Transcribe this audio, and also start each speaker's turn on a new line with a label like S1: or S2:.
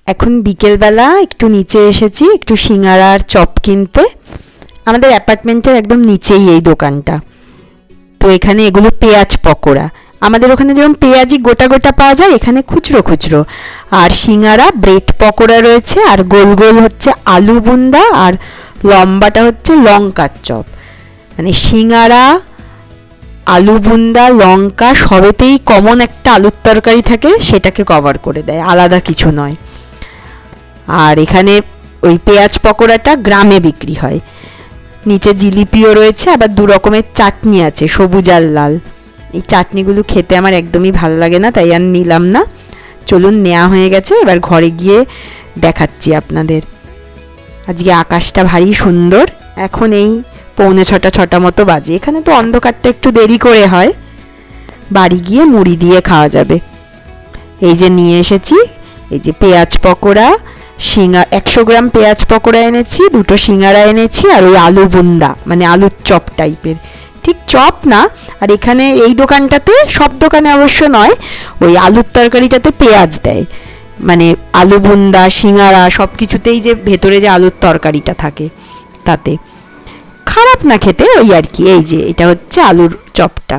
S1: এখন বিকেলবেলা একটু নিচে এসেছি একটু সিঙ্গারা আর চপ কিনতে। আমাদের অ্যাপার্টমেন্টের একদম নিচেই এই দোকানটা। তো এখানে এগুলো পেঁয়াজ পকোড়া। আমাদের ওখানে যেমন পেঁয়াজি গোটা গোটা পাওয়া যায়, এখানে খুচরো খুচরো। আর সিঙ্গারা ব্রেড পকোড়া রয়েছে, আর গোল গোল হচ্ছে আলু বুন্দা, আর লম্বাটা হচ্ছে লঙ্কার চপ। মানে সিঙ্গারা, আলু বুন্দা, লঙ্কা সবেতেই কমন একটা আলুর তরকারি থাকে, সেটাকে কভার করে দেয়, আলাদা কিছু নয়। আর এখানে ওই পেঁয়াজ পকোড়াটা গ্রামে বিক্রি হয়। নিচে জিলিপিও রয়েছে, আবার দু রকমের চাটনি আছে, সবুজ আর লাল। এই চাটনিগুলো খেতে আমার একদমই ভালো লাগে না, তাই আর নিলাম না। চলুন, নেওয়া হয়ে গেছে, এবার ঘরে গিয়ে দেখাচ্ছি আপনাদের। আজকে আকাশটা ভারী সুন্দর। এখন এই 6:45 মতো বাজে। এখানে তো অন্ধকারটা একটু দেরি করে হয়। বাড়ি গিয়ে মুড়ি দিয়ে খাওয়া যাবে। এই যে নিয়ে এসেছি, এই যে পেঁয়াজ পকোড়া, 100 গ্রাম পেঁয়াজ পকোড়া এনেছি, 2টো সিঙ্গারা এনেছি, আর ওই আলু বুন্দা মানে আলুর চপ টাইপের, ঠিক চপ না। আর এখানে এই দোকানটাতে, সব দোকানে অবশ্য নয়, ওই আলুর তরকারিটাতে পেঁয়াজ দেয়। মানে আলু বুন্দা, সিঙ্গারা সব কিছুতেই যে ভেতরে যে আলুর তরকারিটা থাকে তাতে। খারাপ না খেতে, ওই আর কি। এই যে এটা হচ্ছে আলুর চপটা।